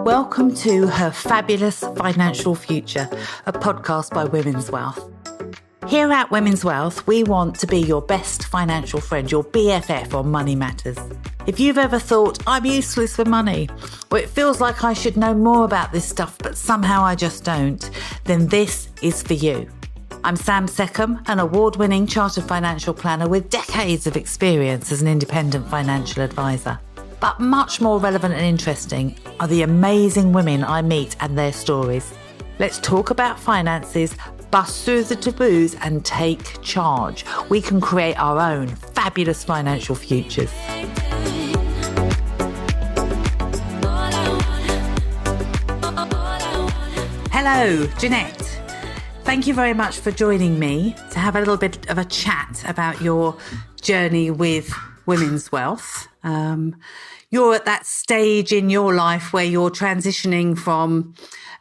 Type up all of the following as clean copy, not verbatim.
Welcome to Her Fabulous Financial Future, a podcast by Women's Wealth. Here at Women's Wealth, we want to be your best financial friend, your BFF on money matters. If you've ever thought, I'm useless with money, or it feels like I should know more about this stuff, but somehow I just don't, then this is for you. I'm Sam Seckham, an award-winning chartered financial planner with decades of experience as an independent financial advisor. But much more relevant and interesting are the amazing women I meet and their stories. Let's talk about finances, bust through the taboos and take charge. We can create our own fabulous financial futures. Hello, Janette. Thank you very much for joining me to have a little bit of a chat about your journey with Women's Wealth. You're at that stage in your life where you're transitioning from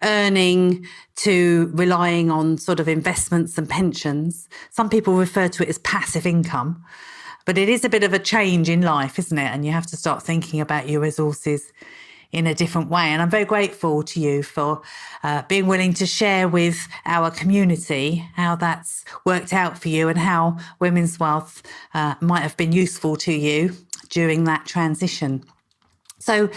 earning to relying on sort of investments and pensions. Some people refer to it as passive income, but it is a bit of a change in life, isn't it? And you have to start thinking about your resources in a different way. And I'm very grateful to you for being willing to share with our community how that's worked out for you and how Women's Wealth might have been useful to you during that transition. So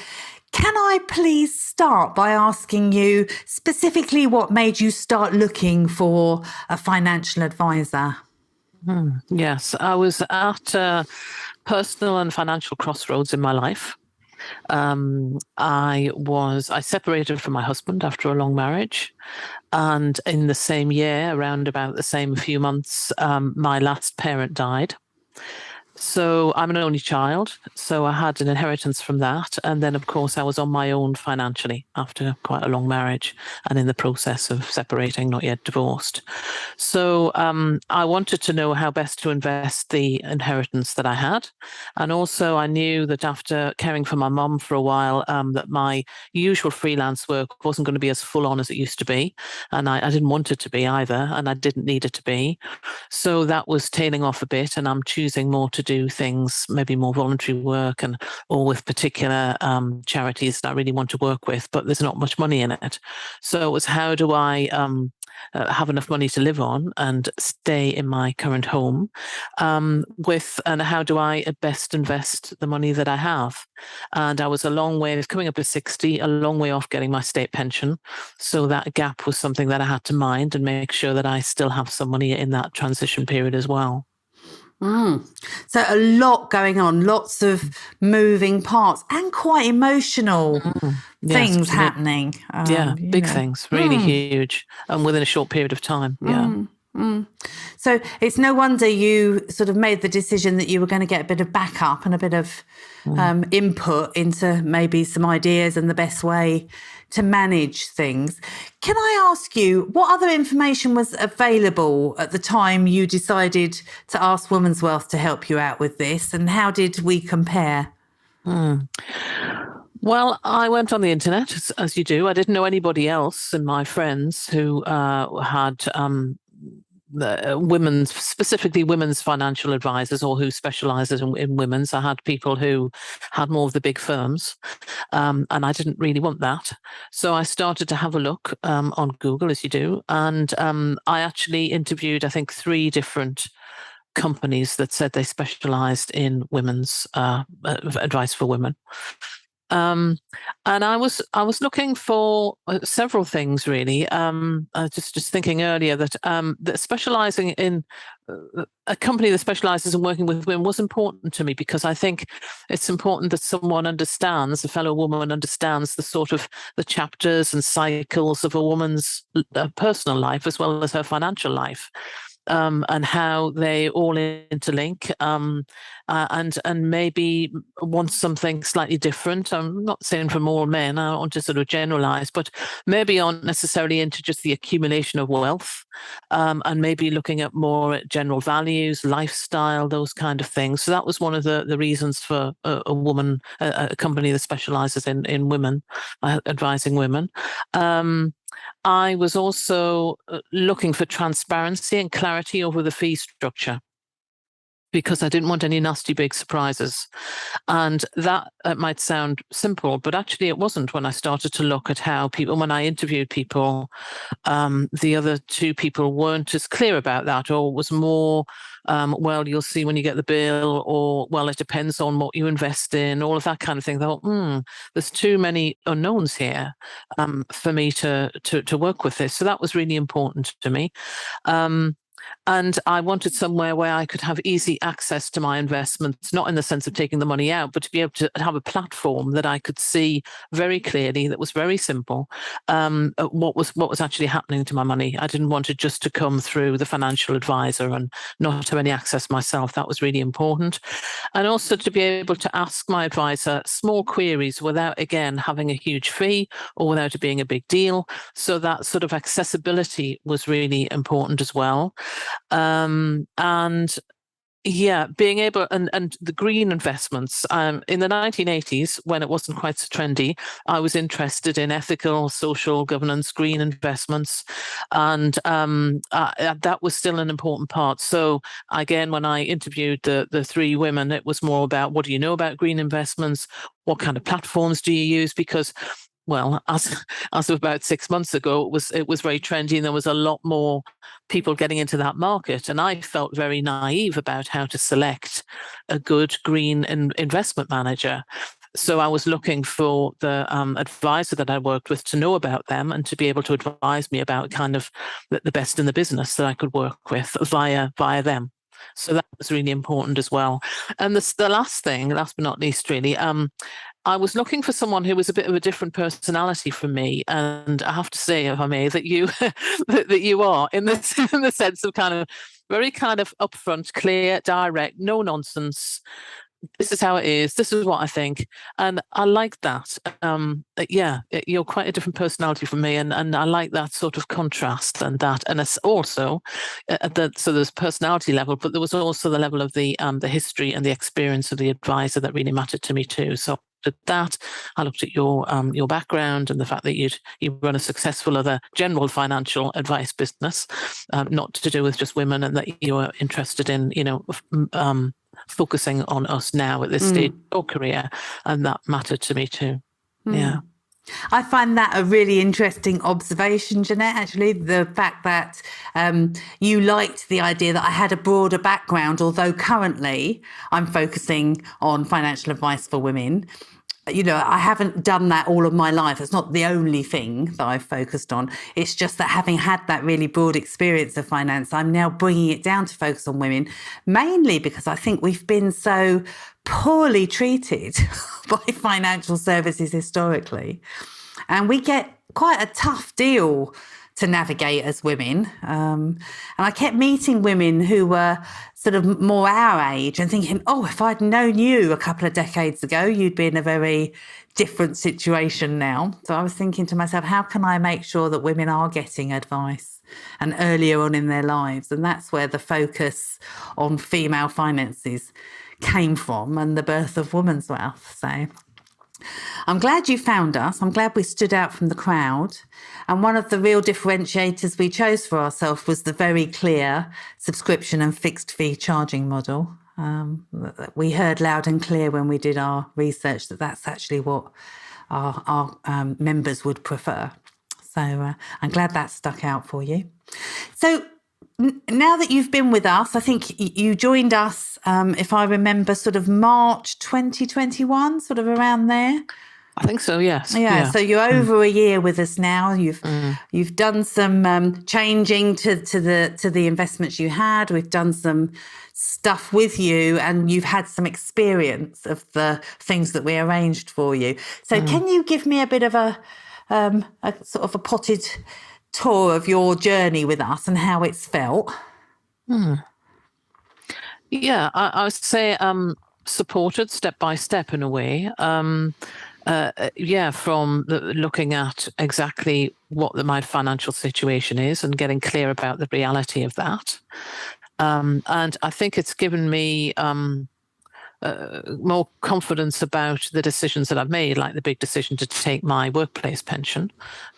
can I please start by asking you specifically what made you start looking for a financial advisor? Yes, I was at a personal and financial crossroads in my life. I separated from my husband after a long marriage, and in the same year, around about the same few months, my last parent died. So I'm an only child, so I had an inheritance from that. And then, of course, I was on my own financially after quite a long marriage and in the process of separating, not yet divorced. So I wanted to know how best to invest the inheritance that I had. And also I knew that after caring for my mum for a while, that my usual freelance work wasn't going to be as full on as it used to be. And I didn't want it to be either, and I didn't need it to be. So that was tailing off a bit, and I'm choosing more to do things, maybe more voluntary work or with particular charities that I really want to work with, but there's not much money in it. So it was, how do I have enough money to live on and stay in my current home and how do I best invest the money that I have? And I was a long way, coming up to 60, a long way off getting my state pension. So that gap was something that I had to mind and make sure that I still have some money in that transition period as well. So a lot going on, lots of moving parts and quite emotional things happening. Big things, really huge, and within a short period of time. So it's no wonder you sort of made the decision that you were going to get a bit of backup and a bit of input into maybe some ideas and the best way to manage things. Can I ask you, what other information was available at the time you decided to ask Women's Wealth to help you out with this, and how did we compare? Well, I went on the internet, as you do. I didn't know anybody else in my friends who had specifically women's financial advisors, or who specializes in women's. I had people who had more of the big firms, and I didn't really want that. So I started to have a look on Google, as you do, and I actually interviewed, I think, 3 different companies that said they specialized in women's advice for women. And I was looking for several things, really. Just thinking earlier that specializing in a company that specializes in working with women was important to me, because I think it's important that someone understands, a fellow woman understands the sort of the chapters and cycles of a woman's personal life as well as her financial life. And how they all interlink, and maybe want something slightly different. I'm not saying from all men, I don't want to sort of generalize, but maybe aren't necessarily into just the accumulation of wealth, and maybe looking at more general values, lifestyle, those kind of things. So that was one of the reasons for a company that specializes in women, advising women. I was also looking for transparency and clarity over the fee structure. because I didn't want any nasty big surprises. And that might sound simple, but actually it wasn't when I started to look at how people, when I interviewed people, the other two people weren't as clear about that, or it was more, well, you'll see when you get the bill, or, well, it depends on what you invest in, all of that kind of thing. I thought, there's too many unknowns here for me to work with this. So that was really important to me. And I wanted somewhere where I could have easy access to my investments, not in the sense of taking the money out, but to be able to have a platform that I could see very clearly, that was very simple, what was actually happening to my money. I didn't want it just to come through the financial advisor and not have any access myself. That was really important. And also to be able to ask my advisor small queries without, again, having a huge fee or without it being a big deal. So that sort of accessibility was really important as well. And yeah, being able, and the green investments, in the 1980s, when it wasn't quite so trendy, I was interested in ethical, social governance, green investments, and that was still an important part. So again, when I interviewed the three women, it was more about, what do you know about green investments? What kind of platforms do you use? Because, well, as of about 6 months ago, it was very trendy, and there was a lot more people getting into that market. And I felt very naive about how to select a good green investment manager. So I was looking for the advisor that I worked with to know about them and to be able to advise me about kind of the best in the business that I could work with via them. So that was really important as well. And the last thing, last but not least, really, I was looking for someone who was a bit of a different personality from me, and I have to say, if I may, that you that you are in the sense of kind of very kind of upfront, clear, direct, no nonsense. This is how it is. This is what I think, and I like that. Yeah, you're quite a different personality from me, and I like that sort of contrast and that. And it's also so there's personality level, but there was also the level of the history and the experience of the advisor that really mattered to me too. So at that, I looked at your background and the fact that you run a successful other general financial advice business, not to do with just women, and that you are interested in, focusing on us now at this stage of your career, and that mattered to me too. Yeah. I find that a really interesting observation, Janette, actually, the fact that you liked the idea that I had a broader background, although currently I'm focusing on financial advice for women. I haven't done that all of my life. It's not the only thing that I've focused on. It's just that having had that really broad experience of finance, I'm now bringing it down to focus on women, mainly because I think we've been so poorly treated by financial services historically. And we get quite a tough deal to navigate as women. And I kept meeting women who were sort of more our age and thinking, oh, if I'd known you a couple of decades ago, you'd be in a very different situation now. So I was thinking to myself, how can I make sure that women are getting advice and earlier on in their lives? And that's where the focus on female finances came from, and the birth of Women's Wealth. So I'm glad you found us. I'm glad we stood out from the crowd. And one of the real differentiators we chose for ourselves was the very clear subscription and fixed fee charging model. We heard loud and clear when we did our research that that's actually what our members would prefer. So I'm glad that stuck out for you. So now that you've been with us, I think you joined us, if I remember, sort of March 2021, sort of around there. I think so, yes. Yeah. So you're over a year with us now. You've done some changing to the investments you had. We've done some stuff with you, and you've had some experience of the things that we arranged for you. So can you give me a bit of a sort of a potted tour of your journey with us and how it's felt? Yeah, I would say supported step by step in a way. From looking at exactly what my financial situation is and getting clear about the reality of that. And I think it's given me more confidence about the decisions that I've made, like the big decision to take my workplace pension,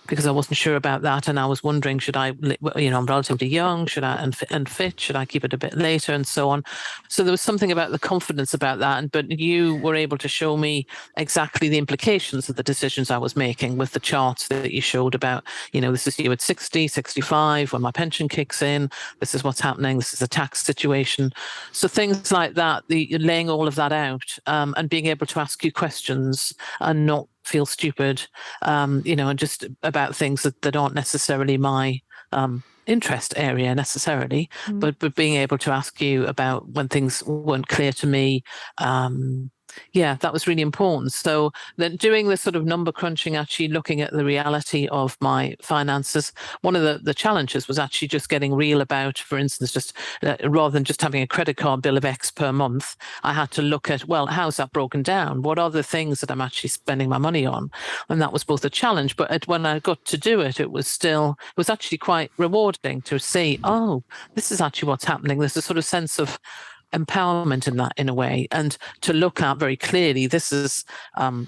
because I wasn't sure about that, and I was wondering, should I, I'm relatively young, should I, and fit, should I keep it a bit later, and so on. So there was something about the confidence about that, but you were able to show me exactly the implications of the decisions I was making with the charts that you showed about, this is you at 60, 65, when my pension kicks in, this is what's happening, this is a tax situation. So things like that, laying all of that out, and being able to ask you questions and not feel stupid, and just about things that aren't necessarily my interest area necessarily, but being able to ask you about when things weren't clear to me. That was really important. So then doing this sort of number crunching, actually looking at the reality of my finances, one of the challenges was actually just getting real about, for instance, just rather than just having a credit card bill of X per month, I had to look at, well, how's that broken down? What are the things that I'm actually spending my money on? And that was both a challenge, but when I got to do it, it was actually quite rewarding to see, oh, this is actually what's happening. There's a sort of sense of empowerment in that, in a way, and to look at very clearly, this is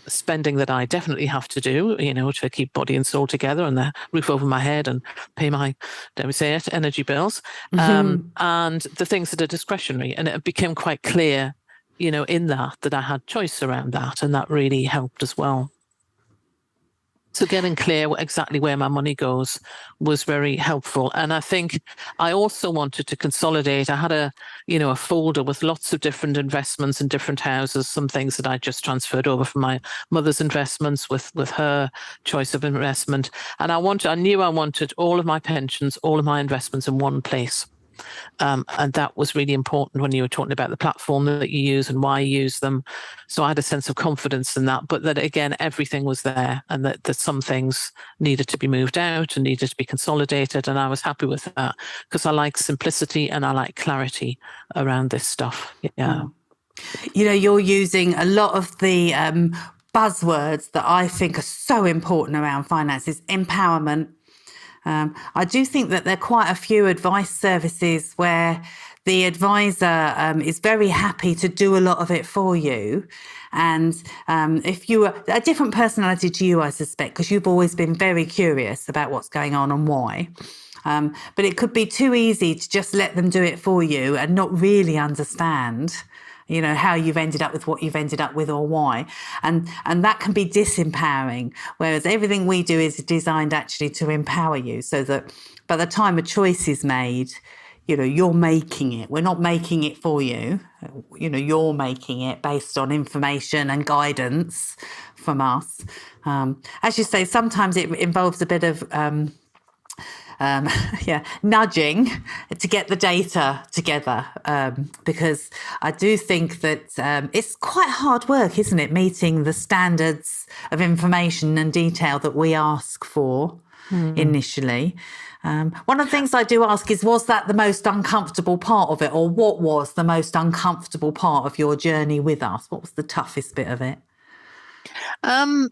spending that I definitely have to do, to keep body and soul together and the roof over my head and pay my, dare we say it, energy bills, and the things that are discretionary. And it became quite clear, in that I had choice around that, and that really helped as well. So getting clear exactly where my money goes was very helpful. And I think I also wanted to consolidate. I had a folder with lots of different investments in different houses, some things that I just transferred over from my mother's investments with her choice of investment. And I knew I wanted all of my pensions, all of my investments in one place. And that was really important when you were talking about the platform that you use and why you use them. So I had a sense of confidence in that, but that again, everything was there, and that some things needed to be moved out and needed to be consolidated. And I was happy with that because I like simplicity and I like clarity around this stuff. Yeah. You're using a lot of the buzzwords that I think are so important around finances: empowerment. I do think that there are quite a few advice services where the advisor is very happy to do a lot of it for you. And if you were a different personality to you, I suspect, because you've always been very curious about what's going on and why. But it could be too easy to just let them do it for you and not really understand how you've ended up with what you've ended up with or why. And that can be disempowering, whereas everything we do is designed actually to empower you, so that by the time a choice is made, you're making it. We're not making it for you. You're making it based on information and guidance from us. As you say, sometimes it involves a bit of nudging to get the data together, because I do think that it's quite hard work, isn't it, meeting the standards of information and detail that we ask for initially. One of the things I do ask is, was that the most uncomfortable part of it, or what was the most uncomfortable part of your journey with us? What was the toughest bit of it? I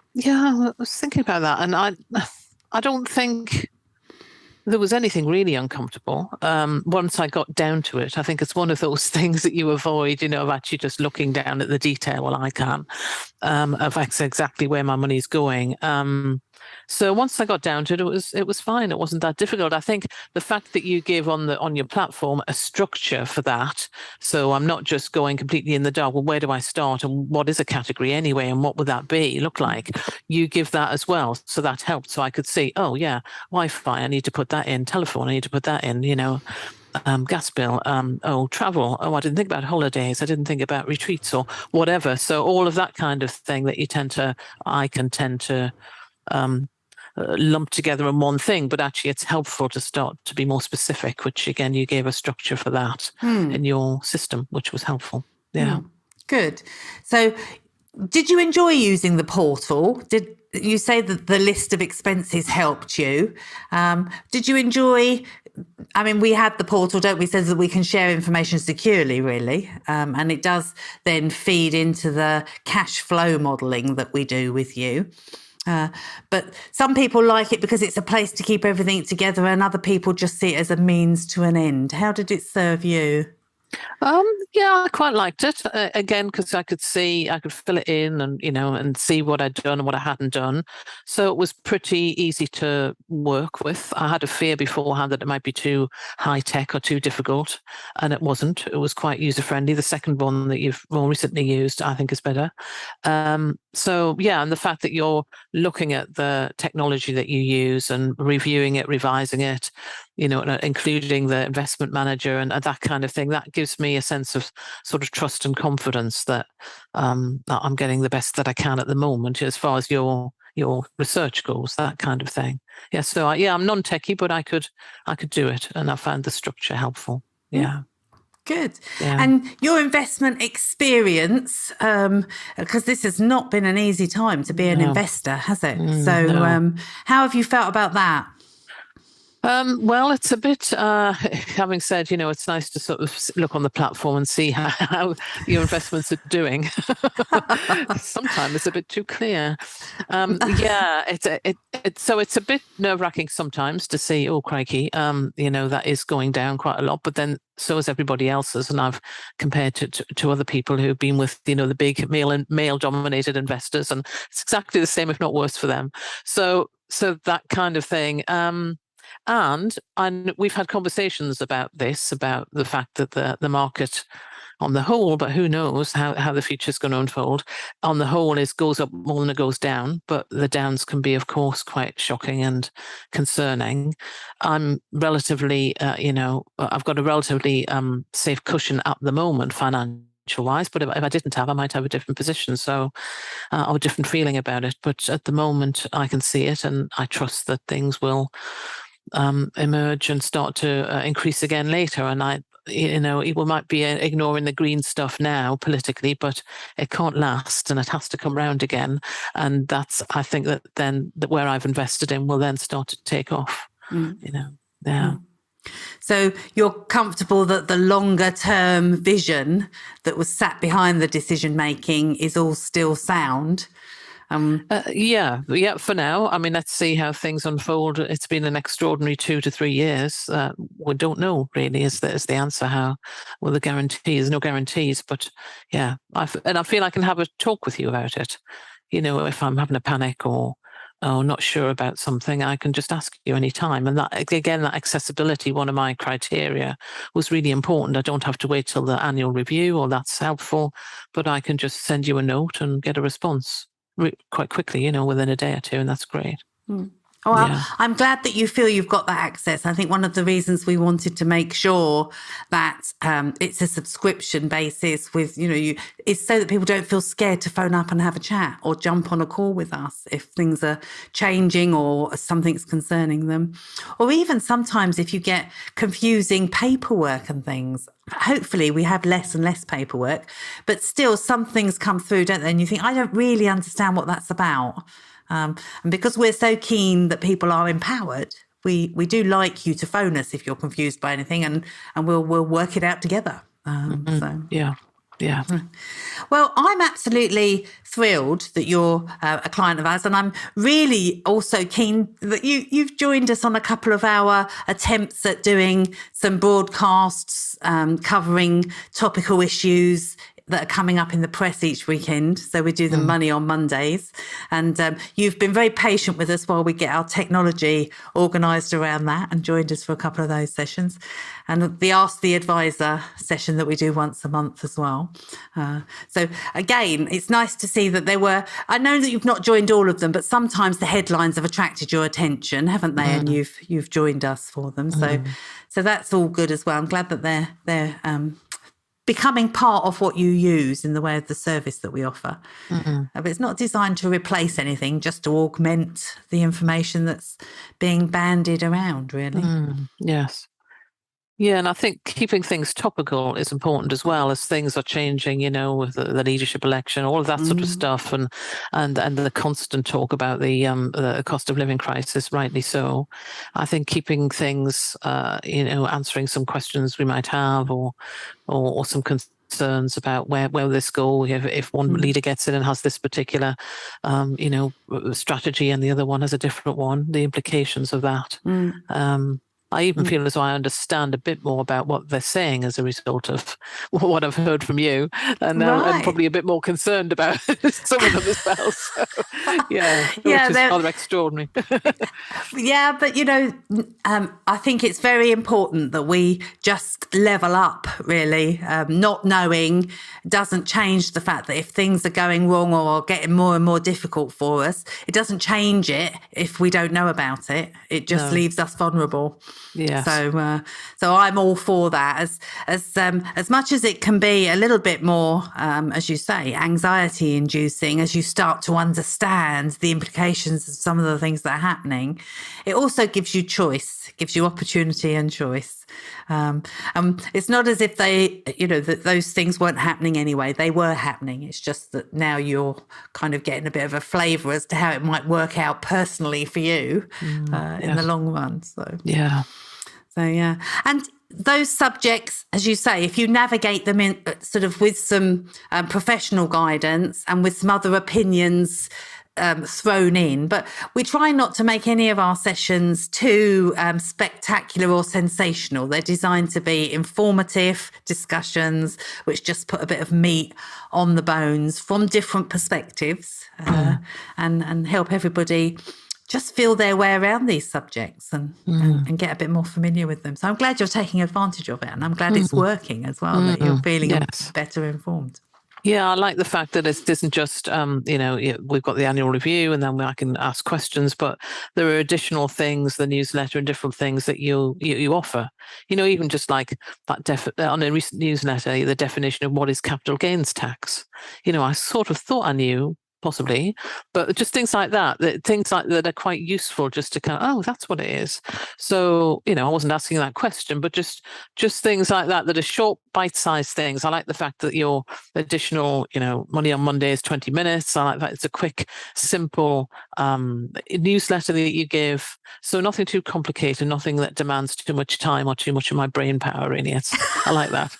was thinking about that, and I don't think there was anything really uncomfortable. Once I got down to it, I think it's one of those things that you avoid, of actually just looking down at the detail. Well, I can, of exactly where my money's going. So once I got down to it, it was fine. It wasn't that difficult. I think the fact that you give on your platform a structure for that, so I'm not just going completely in the dark. Well, where do I start, and what is a category anyway, and what would that look like? You give that as well, so that helped. So I could see, oh yeah, Wi-Fi, I need to put that in. Telephone, I need to put that in. Gas bill, travel. Oh, I didn't think about holidays. I didn't think about retreats or whatever. So all of that kind of thing that I can tend to lump together in one thing, but actually it's helpful to start to be more specific, which again, you gave a structure for that in your system, which was helpful. Yeah. Good. So did you enjoy using the portal? Did you say that the list of expenses helped you? Did you enjoy, we had the portal, don't we, says that we can share information securely, really. And it does then feed into the cash flow modelling that we do with you. But some people like it because it's a place to keep everything together, and other people just see it as a means to an end. How did it serve you? Yeah, I quite liked it. Again, because I could fill it in and, and see what I'd done and what I hadn't done. So it was pretty easy to work with. I had a fear beforehand that it might be too high tech or too difficult, and it wasn't. It was quite user friendly. The second one that you've more recently used, I think, is better. So yeah, and the fact that you're looking at the technology that you use and reviewing it, revising it, including the investment manager and that kind of thing, that gives me a sense of sort of trust and confidence that I'm getting the best that I can at the moment as far as your research goes, that kind of thing. Yeah, so I'm non-techie, but I could do it, and I found the structure helpful. Yeah. Good. Yeah. And your investment experience, because this has not been an easy time to be an investor, has it? So how have you felt about that? Well, it's a bit, having said, it's nice to sort of look on the platform and see how your investments are doing. Sometimes it's a bit too clear. Yeah, so it's a bit nerve-wracking sometimes to see, oh, crikey, that is going down quite a lot, but then so is everybody else's. And I've compared to other people who've been with, the big male-dominated investors, and it's exactly the same, if not worse, for them. So that kind of thing. And we've had conversations about this, about the fact that the market on the whole, but who knows how the future is going to unfold, on the whole goes up more than it goes down, but the downs can be, of course, quite shocking and concerning. I'm relatively, I've got a relatively safe cushion at the moment, financial-wise, but if I didn't have, I might have a different position, or a different feeling about it. But at the moment, I can see it, and I trust that things will emerge and start to increase again later. And we might be ignoring the green stuff now politically, but it can't last, and it has to come round again. And I think that then where I've invested in will then start to take off. Yeah. So you're comfortable that the longer term vision that was sat behind the decision making is all still sound? Yeah, for now. I mean, let's see how things unfold. It's been an extraordinary 2 to 3 years. We don't know, really, is the answer. How well the guarantees? No guarantees, but yeah, I feel I can have a talk with you about it. If I'm having a panic or not sure about something, I can just ask you anytime. And that, again, that accessibility, one of my criteria, was really important. I don't have to wait till the annual review, or that's helpful, but I can just send you a note and get a response quite quickly, within a day or two, and that's great. Oh, well, I'm glad that you feel you've got that access. I think one of the reasons we wanted to make sure that it's a subscription basis with, is so that people don't feel scared to phone up and have a chat or jump on a call with us if things are changing or something's concerning them. Or even sometimes if you get confusing paperwork and things, hopefully we have less and less paperwork, but still some things come through, don't they? And you think, I don't really understand what that's about. And because we're so keen that people are empowered, we do like you to phone us if you're confused by anything, and we'll work it out together. So yeah. Well, I'm absolutely thrilled that you're a client of ours, and I'm really also keen that you've joined us on a couple of our attempts at doing some broadcasts covering topical issues that are coming up in the press each weekend. So we do the Money on Mondays. And you've been very patient with us while we get our technology organised around that, and joined us for a couple of those sessions. And the Ask the Advisor session that we do once a month as well. So again, it's nice to see that I know that you've not joined all of them, but sometimes the headlines have attracted your attention, haven't they? And you've joined us for them. So that's all good as well. I'm glad that they're becoming part of what you use in the way of the service that we offer. But it's not designed to replace anything, just to augment the information that's being bandied around, really. Yes. Yeah, and I think keeping things topical is important as well, as things are changing, with the leadership election, all of that sort of stuff, and the constant talk about the cost of living crisis, rightly so. I think keeping things, answering some questions we might have, or some concerns about where will this go if one leader gets in and has this particular, strategy, and the other one has a different one, the implications of that. I even feel as though I understand a bit more about what they're saying as a result of what I've heard from you, and I'm probably a bit more concerned about some of them as well. So, which is rather extraordinary. Yeah, but I think it's very important that we just level up, really. Not knowing doesn't change the fact that if things are going wrong or getting more and more difficult for us, it doesn't change it if we don't know about it. It just leaves us vulnerable. Yeah. So I'm all for that. As much as it can be a little bit more, as you say, anxiety inducing as you start to understand the implications of some of the things that are happening, it also gives you choice, gives you opportunity and choice. It's not as if that those things weren't happening anyway. They were happening. It's just that now you're kind of getting a bit of a flavour as to how it might work out personally for you in the long run. So yeah. And those subjects, as you say, if you navigate them in sort of with some professional guidance and with some other opinions thrown in, but we try not to make any of our sessions too spectacular or sensational. They're designed to be informative discussions which just put a bit of meat on the bones from different perspectives and help everybody just feel their way around these subjects and get a bit more familiar with them. So I'm glad you're taking advantage of it, and I'm glad it's working as well, that you're feeling better informed. Yeah, I like the fact that it isn't just, we've got the annual review and then I can ask questions, but there are additional things, the newsletter and different things that you offer. Even just like that on a recent newsletter, the definition of what is capital gains tax. I sort of thought I knew, possibly, but just things like that are quite useful just to kind of, that's what it is. So, I wasn't asking that question, but just things like that are short, bite-sized things. I like the fact that your additional, Money on Monday is 20 minutes. I like that it's a quick, simple newsletter that you give. So nothing too complicated, nothing that demands too much time or too much of my brain power, really. I like that.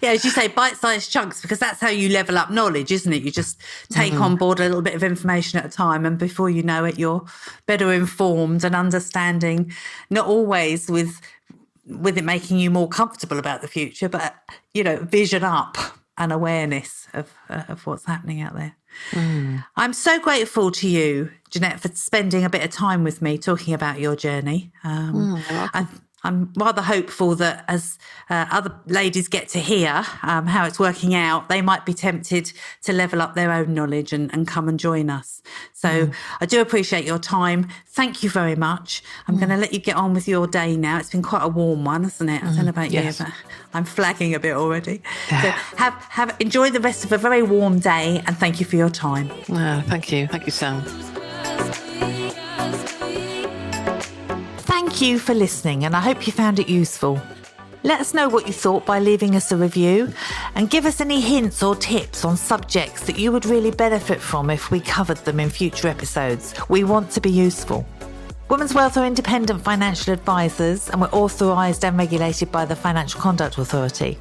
Yeah, as you say, bite-sized chunks, because that's how you level up knowledge, isn't it? You just take on board a little bit of information at a time, and before you know it, you're better informed and understanding, not always with it making you more comfortable about the future, but, vision up and awareness of what's happening out there. I'm so grateful to you, Janette, for spending a bit of time with me talking about your journey. I'm rather hopeful that as other ladies get to hear how it's working out, they might be tempted to level up their own knowledge and come and join us. So I do appreciate your time. Thank you very much. I'm going to let you get on with your day now. It's been quite a warm one, hasn't it? I don't know about you, but I'm flagging a bit already. So enjoy the rest of a very warm day, and thank you for your time. Thank you. Thank you, Sam. Thank you for listening, and I hope you found it useful. Let us know what you thought by leaving us a review, and give us any hints or tips on subjects that you would really benefit from if we covered them in future episodes. We want to be useful. Women's Wealth are independent financial advisors, and we're authorised and regulated by the Financial Conduct Authority.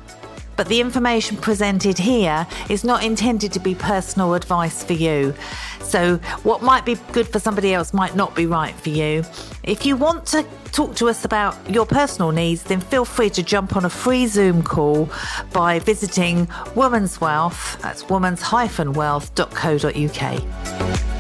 But the information presented here is not intended to be personal advice for you. So what might be good for somebody else might not be right for you. If you want to talk to us about your personal needs, then feel free to jump on a free Zoom call by visiting Women's Wealth, that's womans-wealth.co.uk.